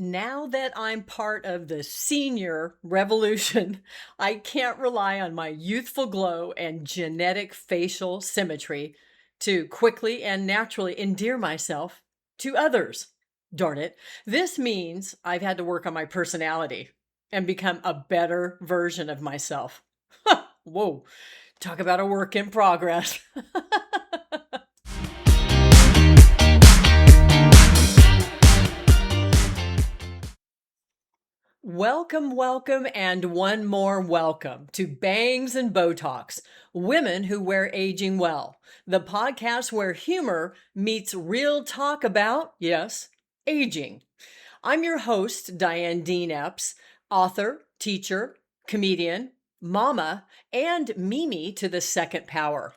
Now that I'm part of the senior revolution, I can't rely on my youthful glow and genetic facial symmetry to quickly and naturally endear myself to others. Darn it. This means I've had to work on my personality and become a better version of myself. Whoa, talk about a work in progress. Welcome, welcome, and one more welcome to Bangs and Botox, Women Who Wear Aging Well, the podcast where humor meets real talk about, yes, aging. I'm your host, Diane Dean-Epps, author, teacher, comedian, mama, and Mimi to the second power.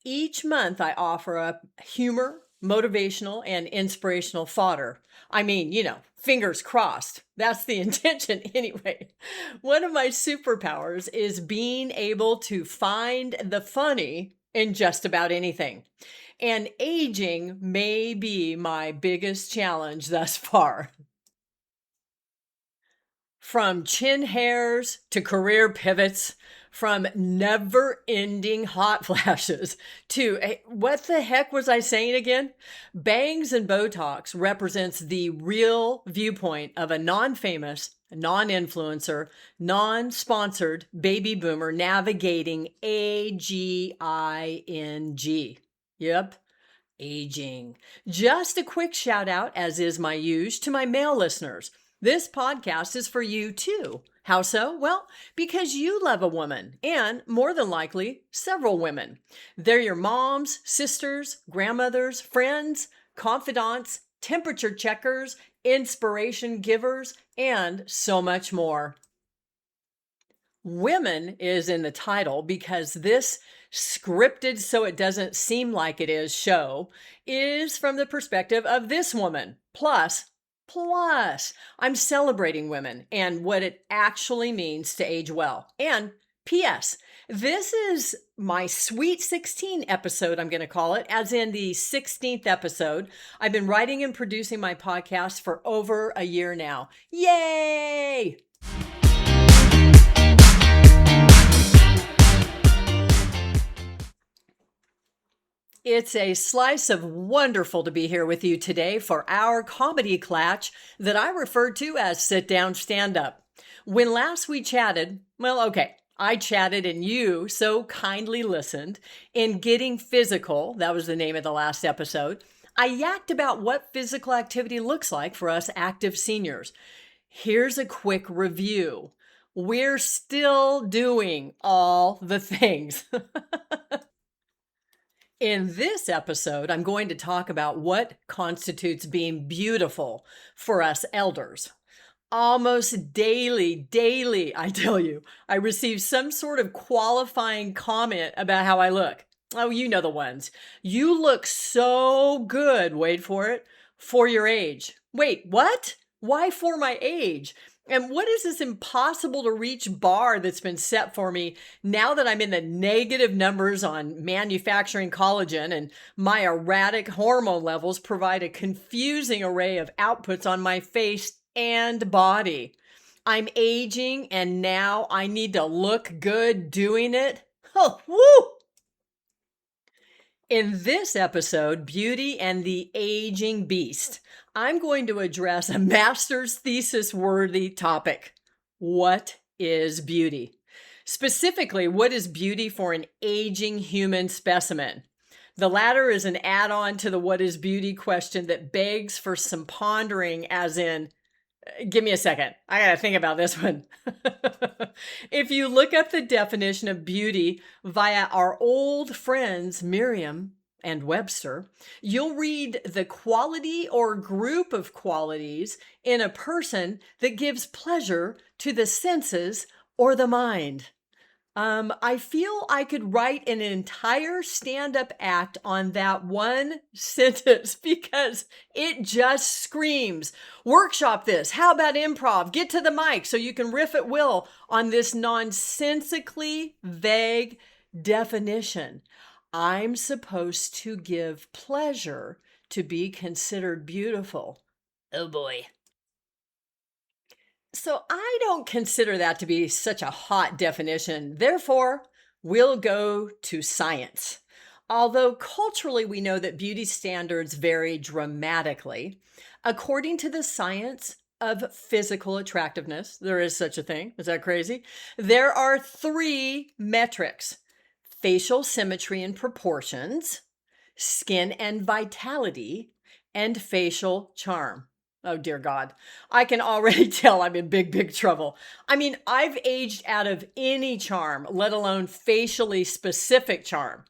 Each month, I offer up humor, motivational, and inspirational fodder. I mean, fingers crossed. That's the intention anyway. One of my superpowers is being able to find the funny in just about anything. And aging may be my biggest challenge thus far. From chin hairs to career pivots, from never ending hot flashes to what the heck was I saying again? Bangs and Botox represents the real viewpoint of a non famous, non influencer, non sponsored baby boomer navigating AGING. Yep. Aging. Just a quick shout out, as is my use, to my male listeners. This podcast is for you too. How so? Well, because you love a woman and, more than likely, several women. They're your moms, sisters, grandmothers, friends, confidants, temperature checkers, inspiration givers, and so much more. Women is in the title because this scripted so it doesn't seem like it is show is from the perspective of this woman. Plus, I'm celebrating women and what it actually means to age well. And P.S. This is my Sweet 16 episode, I'm going to call it, as in the 16th episode. I've been writing and producing my podcast for over a year now. Yay! It's a slice of wonderful to be here with you today for our comedy clatch that I refer to as sit down stand up. When last we chatted, I chatted and you so kindly listened in Getting Physical. That was the name of the last episode. I yacked about what physical activity looks like for us active seniors. Here's a quick review. We're still doing all the things. In this episode, I'm going to talk about what constitutes being beautiful for us elders. Almost daily, I tell you, I receive some sort of qualifying comment about how I look. Oh, you know the ones. You look so good, wait for it, for your age. Wait, what? Why for my age? And what is this impossible to reach bar that's been set for me now that I'm in the negative numbers on manufacturing collagen and my erratic hormone levels provide a confusing array of outputs on my face and body? I'm aging and now I need to look good doing it? Oh, woo! In this episode, Beauty and the Aging Beast, I'm going to address a master's thesis worthy topic. What is beauty? Specifically, what is beauty for an aging human specimen? The latter is an add-on to the what is beauty question that begs for some pondering, as in, give me a second. I got to think about this one. If you look up the definition of beauty via our old friends Merriam and Webster, you'll read the quality or group of qualities in a person that gives pleasure to the senses or the mind. I feel I could write an entire stand-up act on that one sentence because it just screams, workshop this. How about improv? Get to the mic so you can riff at will on this nonsensically vague definition. I'm supposed to give pleasure to be considered beautiful. Oh boy. So I don't consider that to be such a hot definition. Therefore, we'll go to science. Although culturally we know that beauty standards vary dramatically, according to the science of physical attractiveness, there is such a thing. Is that crazy? There are three metrics: facial symmetry and proportions, skin and vitality, and facial charm. Oh, dear God. I can already tell I'm in big, big trouble. I mean, I've aged out of any charm, let alone facially specific charm.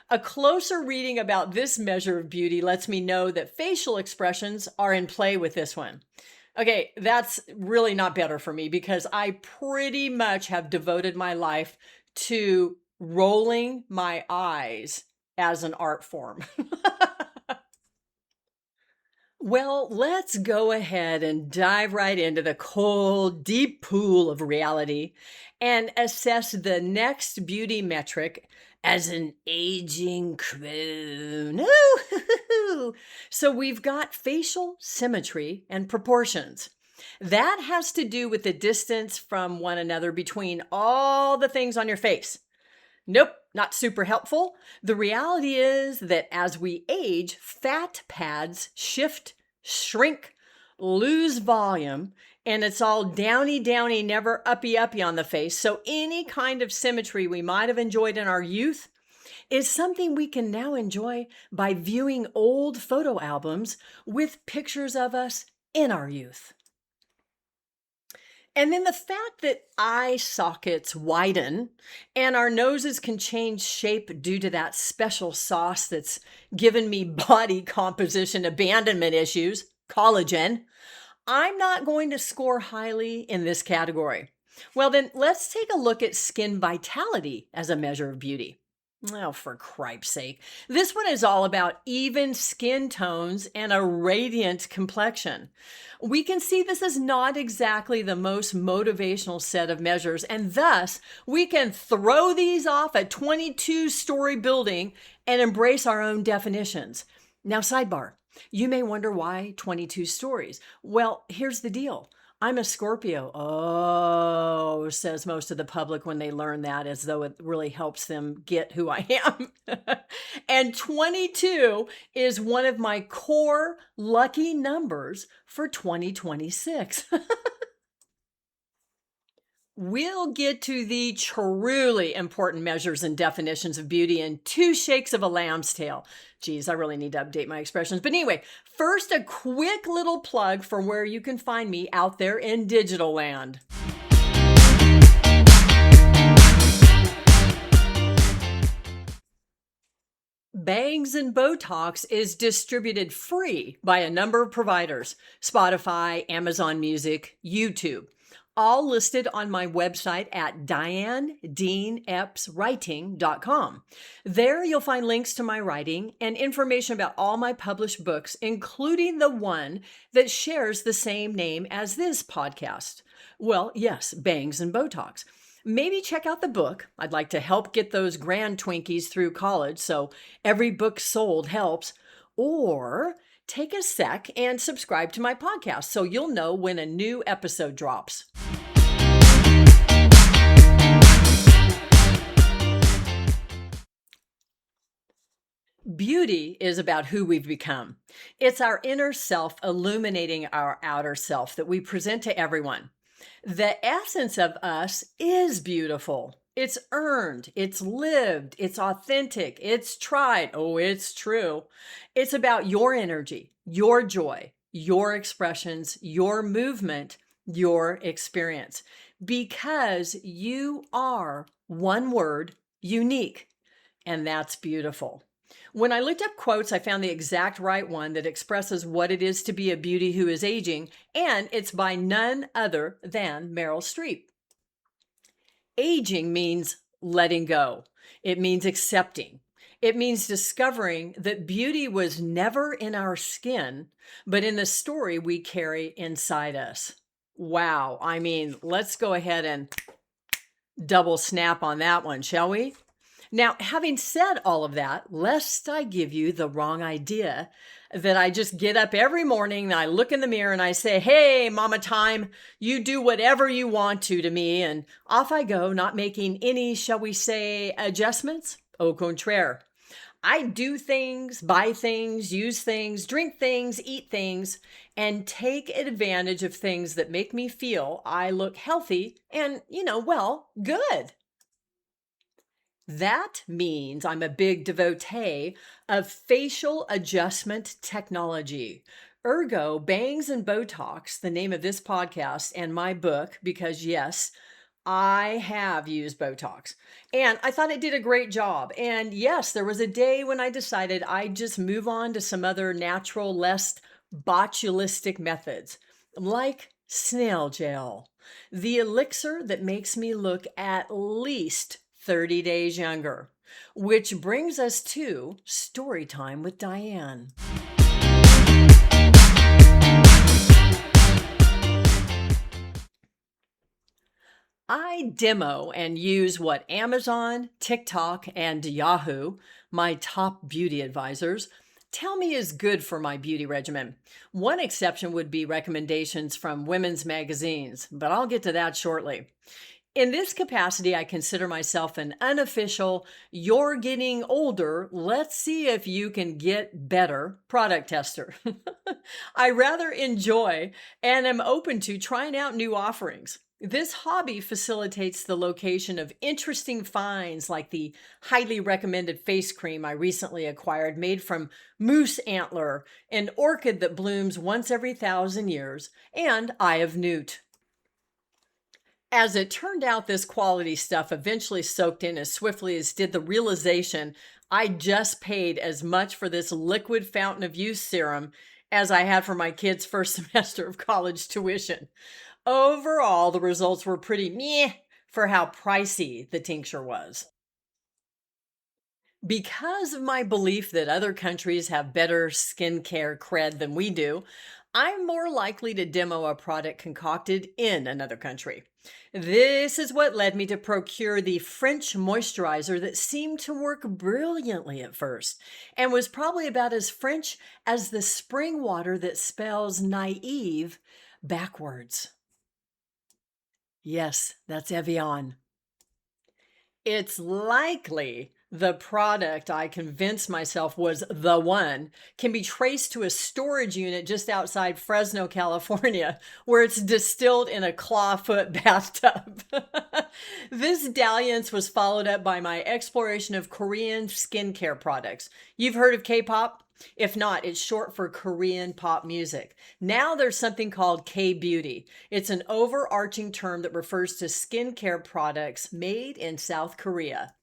A closer reading about this measure of beauty lets me know that facial expressions are in play with this one. Okay, that's really not better for me because I pretty much have devoted my life to rolling my eyes as an art form. Well, let's go ahead and dive right into the cold, deep pool of reality and assess the next beauty metric as an aging crone. Ooh. So we've got facial symmetry and proportions. That has to do with the distance from one another between all the things on your face. Nope, not super helpful. The reality is that as we age, fat pads shift, shrink, lose volume, and it's all downy, downy, never uppy, uppy on the face. So any kind of symmetry we might have enjoyed in our youth is something we can now enjoy by viewing old photo albums with pictures of us in our youth. And then the fact that eye sockets widen and our noses can change shape due to that special sauce that's given me body composition abandonment issues, collagen, I'm not going to score highly in this category. Well, then let's take a look at skin vitality as a measure of beauty. Oh, for cripe's sake. This one is all about even skin tones and a radiant complexion. We can see this is not exactly the most motivational set of measures, and thus we can throw these off a 22-story building and embrace our own definitions. Now, sidebar, you may wonder why 22 stories. Well, here's the deal. I'm a Scorpio. Oh, says most of the public when they learn that, as though it really helps them get who I am. And 22 is one of my core lucky numbers for 2026. We'll get to the truly important measures and definitions of beauty in two shakes of a lamb's tail. Geez, I really need to update my expressions. But anyway, first, a quick little plug for where you can find me out there in digital land. Bangs N Botox is distributed free by a number of providers: Spotify, Amazon Music, YouTube. All listed on my website at Dean-Epps.com. There you'll find links to my writing and information about all my published books, including the one that shares the same name as this podcast. Well, yes, Bangs N Botox. Maybe check out the book. I'd like to help get those grand Twinkies through college, so every book sold helps. Or take a sec and subscribe to my podcast so you'll know when a new episode drops. Beauty is about who we've become. It's our inner self illuminating our outer self that we present to everyone. The essence of us is beautiful. It's earned, it's lived, it's authentic, it's tried. Oh, it's true. It's about your energy, your joy, your expressions, your movement, your experience. Because you are, one word, unique. And that's beautiful. When I looked up quotes, I found the exact right one that expresses what it is to be a beauty who is aging, and it's by none other than Meryl Streep. Aging means letting go. It means accepting. It means discovering that beauty was never in our skin, but in the story we carry inside us. Wow. I mean, let's go ahead and double snap on that one, shall we? Now, having said all of that, lest I give you the wrong idea that I just get up every morning and I look in the mirror and I say, "Hey, mama time, you do whatever you want to me," and off I go, not making any, shall we say, adjustments. Au contraire. I do things, buy things, use things, drink things, eat things, and take advantage of things that make me feel I look healthy and, well, good. That means I'm a big devotee of facial adjustment technology. Ergo, Bangs and Botox, the name of this podcast and my book, because yes, I have used Botox and I thought it did a great job. And yes, there was a day when I decided I'd just move on to some other natural, less botulistic methods like Snail Gel, the elixir that makes me look at least 30 days younger. Which brings us to story time with Diane. I demo and use what Amazon, TikTok, and Yahoo, my top beauty advisors, tell me is good for my beauty regimen. One exception would be recommendations from women's magazines, but I'll get to that shortly. In this capacity, I consider myself an unofficial, "you're getting older, let's see if you can get better" product tester. I rather enjoy and am open to trying out new offerings. This hobby facilitates the location of interesting finds like the highly recommended face cream I recently acquired made from moose antler, an orchid that blooms once every 1,000 years, and eye of newt. As it turned out, this quality stuff eventually soaked in as swiftly as did the realization I just paid as much for this liquid fountain of youth serum as I had for my kids' first semester of college tuition. Overall, the results were pretty meh for how pricey the tincture was. Because of my belief that other countries have better skincare cred than we do, I'm more likely to demo a product concocted in another country. This is what led me to procure the French moisturizer that seemed to work brilliantly at first and was probably about as French as the spring water that spells naive backwards. Yes, that's Evian. It's likely the product I convinced myself was the one can be traced to a storage unit just outside Fresno, California, where it's distilled in a clawfoot bathtub. This dalliance was followed up by my exploration of Korean skincare products. You've heard of K-pop? If not, it's short for Korean pop music. Now there's something called K-beauty. It's an overarching term that refers to skincare products made in South Korea.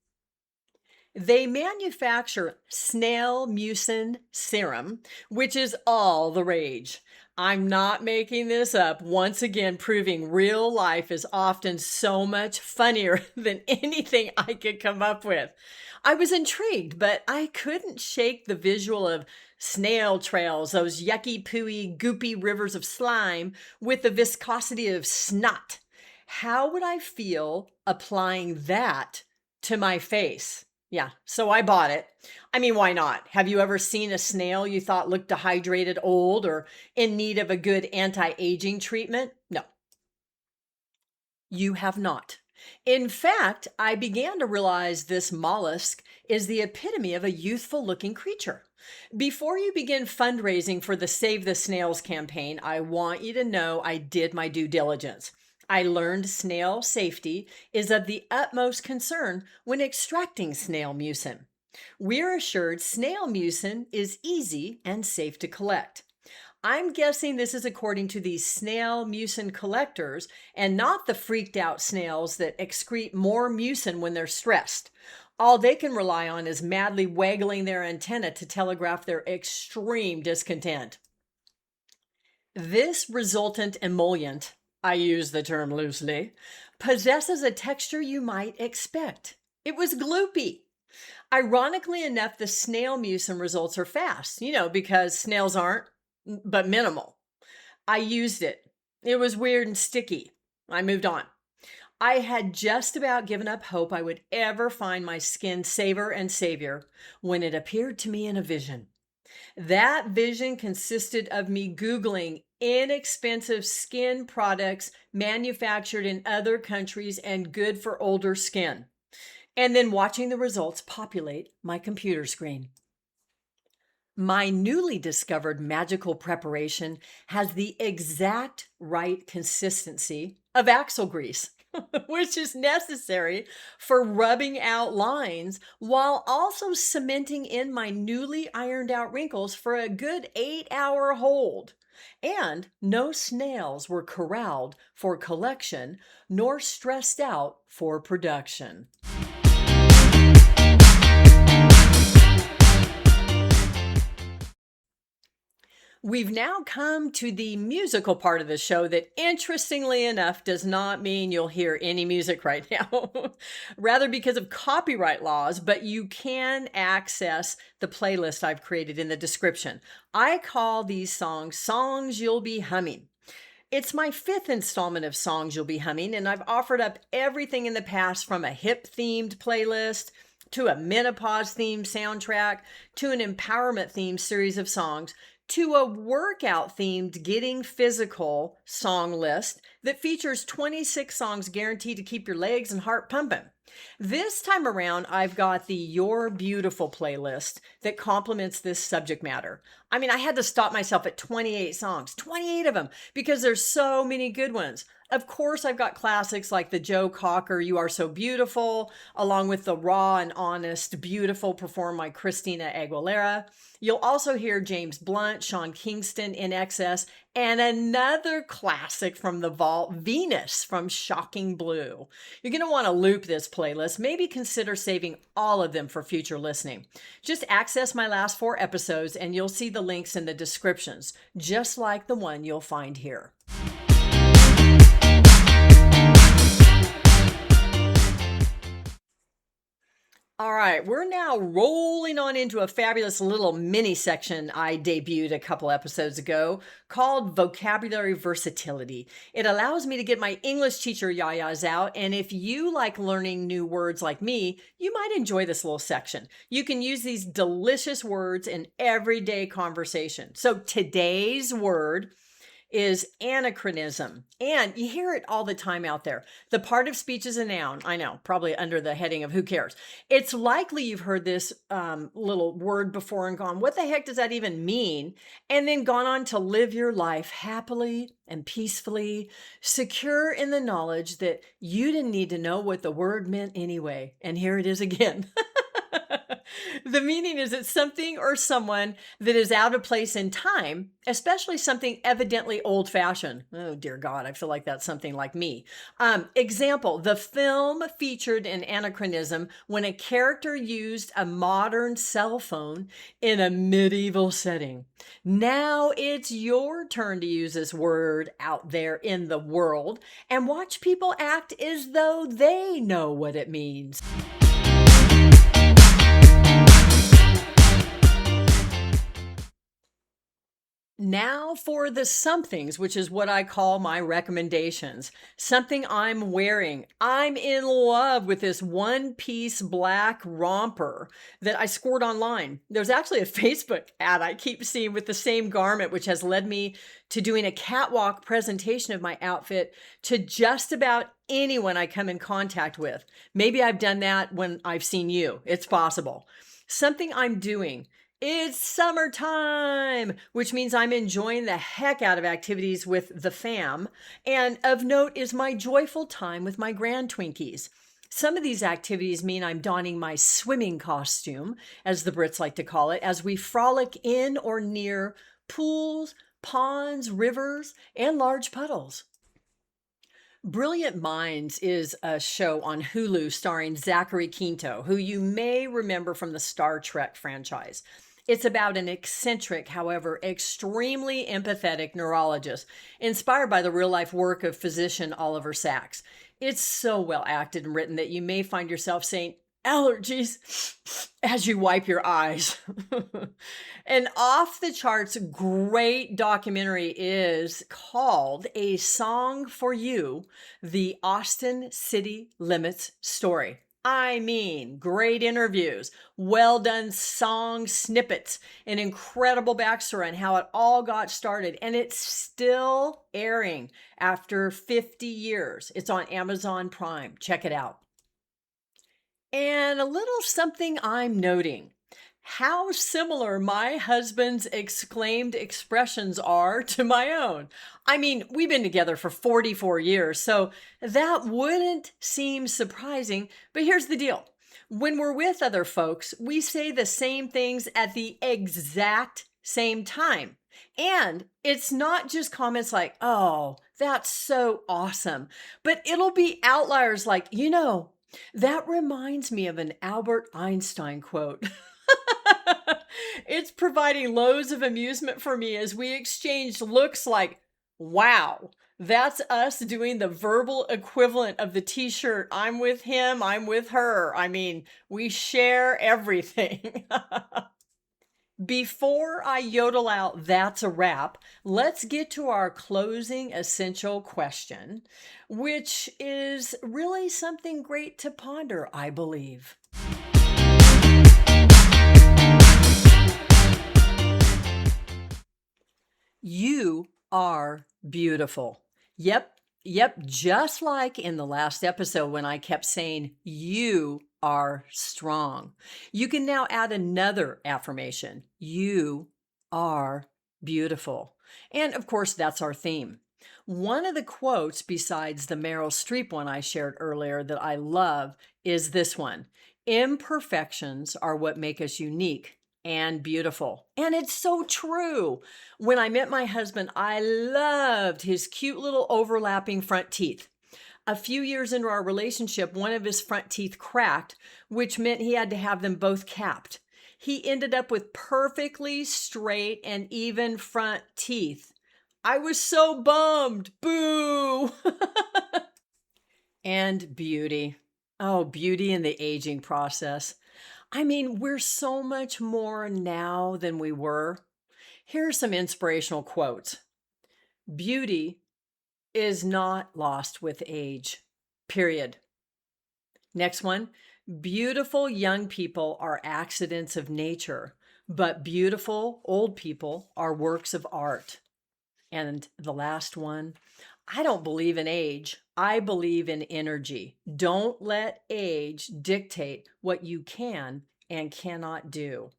They manufacture snail mucin serum, which is all the rage. I'm not making this up, once again proving real life is often so much funnier than anything I could come up with. I was intrigued, but I couldn't shake the visual of snail trails, those yucky, pooey, goopy rivers of slime with the viscosity of snot. How would I feel applying that to my face? Yeah, so I bought it. I mean, why not? Have you ever seen a snail you thought looked dehydrated, old, or in need of a good anti-aging treatment? No, you have not. In fact, I began to realize this mollusk is the epitome of a youthful looking creature. Before you begin fundraising for the Save the Snails campaign, I want you to know I did my due diligence. I learned snail safety is of the utmost concern when extracting snail mucin. We're assured snail mucin is easy and safe to collect. I'm guessing this is according to these snail mucin collectors and not the freaked out snails that excrete more mucin when they're stressed. All they can rely on is madly waggling their antenna to telegraph their extreme discontent. This resultant emollient, I use the term loosely, possesses a texture you might expect. It was gloopy. Ironically enough, the snail mucin results are fast, because snails aren't, but minimal. I used it. It was weird and sticky. I moved on. I had just about given up hope I would ever find my skin saver and savior when it appeared to me in a vision. That vision consisted of me Googling inexpensive skin products manufactured in other countries and good for older skin, and then watching the results populate my computer screen. My newly discovered magical preparation has the exact right consistency of axle grease, which is necessary for rubbing out lines while also cementing in my newly ironed out wrinkles for a good 8-hour hold. And no snails were corralled for collection nor stressed out for production. We've now come to the musical part of the show that, interestingly enough, does not mean you'll hear any music right now, rather because of copyright laws, but you can access the playlist I've created in the description. I call these songs You'll Be Humming. It's my 5th installment of Songs You'll Be Humming, and I've offered up everything in the past from a hip-themed playlist to a menopause-themed soundtrack to an empowerment-themed series of songs to a workout-themed Getting Physical song list that features 26 songs guaranteed to keep your legs and heart pumping. This time around, I've got the You're Beautiful playlist that complements this subject matter. I mean, I had to stop myself at 28 songs, 28 of them, because there's so many good ones. Of course, I've got classics like the Joe Cocker You Are So Beautiful, along with the raw and honest Beautiful performed by Christina Aguilera. You'll also hear James Blunt, Sean Kingston, In Excess, and another classic from the vault, Venus from Shocking Blue. You're going to want to loop this playlist. Maybe consider saving all of them for future listening. Just access my last 4 episodes and you'll see the links in the descriptions, just like the one you'll find here. All right, we're now rolling on into a fabulous little mini section I debuted a couple episodes ago called Vocabulary Versatility. It allows me to get my English teacher yayas out, and if you like learning new words like me, you might enjoy this little section. You can use these delicious words in everyday conversation. So today's word is anachronism. And you hear it all the time out there. The part of speech is a noun. I know, probably under the heading of who cares. It's likely you've heard this little word before and gone, what the heck does that even mean? And then gone on to live your life happily and peacefully, secure in the knowledge that you didn't need to know what the word meant anyway. And here it is again. The meaning is it's something or someone that is out of place in time, especially something evidently old-fashioned. Oh, dear God, I feel like that's something like me. Example, the film featured an anachronism when a character used a modern cell phone in a medieval setting. Now it's your turn to use this word out there in the world and watch people act as though they know what it means. Now for the somethings, which is what I call my recommendations. Something I'm wearing. I'm in love with this one-piece black romper that I scored online. There's actually a Facebook ad I keep seeing with the same garment, which has led me to doing a catwalk presentation of my outfit to just about anyone I come in contact with. Maybe I've done that when I've seen you. It's possible. Something I'm doing. It's summertime, which means I'm enjoying the heck out of activities with the fam. And of note is my joyful time with my grand Twinkies. Some of these activities mean I'm donning my swimming costume, as the Brits like to call it, as we frolic in or near pools, ponds, rivers, and large puddles. Brilliant Minds is a show on Hulu starring Zachary Quinto, who you may remember from the Star Trek franchise. It's about an eccentric, however, extremely empathetic neurologist, inspired by the real-life work of physician Oliver Sacks. It's so well acted and written that you may find yourself saying, allergies as you wipe your eyes. An off the charts great documentary is called A Song for You, The Austin City Limits Story. I mean, great interviews, well done song snippets, an incredible backstory on how it all got started, and it's still airing after 50 years. It's on Amazon Prime. Check it out. And a little something I'm noting. How similar my husband's exclaimed expressions are to my own. I mean, we've been together for 44 years, so that wouldn't seem surprising. But here's the deal. When we're with other folks, we say the same things at the exact same time. And it's not just comments like, oh, that's so awesome, but it'll be outliers like, that reminds me of an Albert Einstein quote. It's providing loads of amusement for me as we exchange looks like, wow, that's us doing the verbal equivalent of the t-shirt, I'm with him, I'm with her. I mean, we share everything. Before I yodel out, that's a wrap, let's get to our closing essential question, which is really something great to ponder, I believe. You are beautiful. Yep, just like in the last episode when I kept saying you are strong. You can now add another affirmation. You are beautiful. And of course, that's our theme. One of the quotes besides the Meryl Streep one I shared earlier that I love is this one. Imperfections are what make us unique and beautiful. And it's so true. When I met my husband, I loved his cute little overlapping front teeth. A few years into our relationship, one of his front teeth cracked, which meant he had to have them both capped. He ended up with perfectly straight and even front teeth. I was so bummed. Boo! And beauty. Oh, beauty in the aging process. I mean, we're so much more now than we were. Here are some inspirational quotes. Beauty is not lost with age, period. Next one. Beautiful young people are accidents of nature, but beautiful old people are works of art. And the last one. I don't believe in age. I believe in energy. Don't let age dictate what you can and cannot do.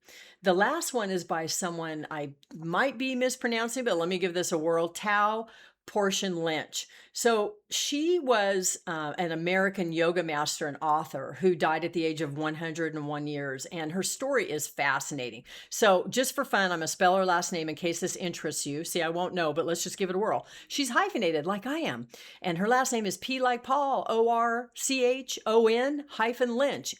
The last one is by someone I might be mispronouncing, but let me give this a whirl. Tao Portion Lynch. So she was an American yoga master and author who died at the age of 101 years. And her story is fascinating. So just for fun, I'm going to spell her last name in case this interests you. See, I won't know, but let's just give it a whirl. She's hyphenated like I am. And her last name is P like Paul, ORCHON-Lynch,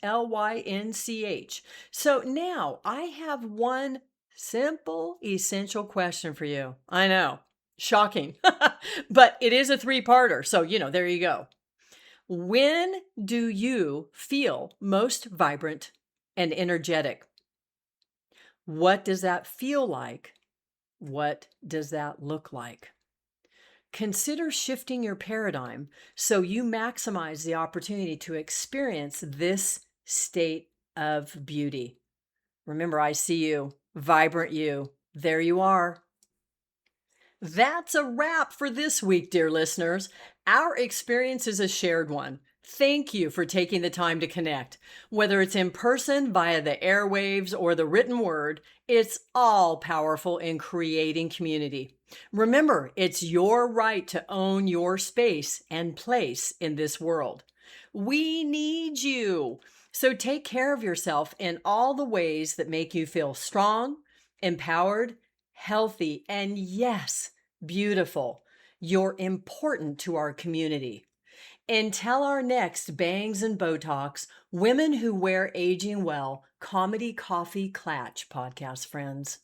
LYNCH. So now I have one simple, essential question for you. I know. Shocking, but it is a three-parter. So, there you go. When do you feel most vibrant and energetic? What does that feel like? What does that look like? Consider shifting your paradigm so you maximize the opportunity to experience this state of beauty. Remember, I see you, vibrant you. There you are. That's a wrap for this week, dear listeners. Our experience is a shared one. Thank you for taking the time to connect. Whether it's in person, via the airwaves, or the written word, it's all powerful in creating community. Remember, it's your right to own your space and place in this world. We need you. So take care of yourself in all the ways that make you feel strong, empowered, healthy, and yes, beautiful. You're important to our community. Until our next Bangs and Botox, Women Who Wear Aging Well, Comedy Coffee Clatch podcast, friends.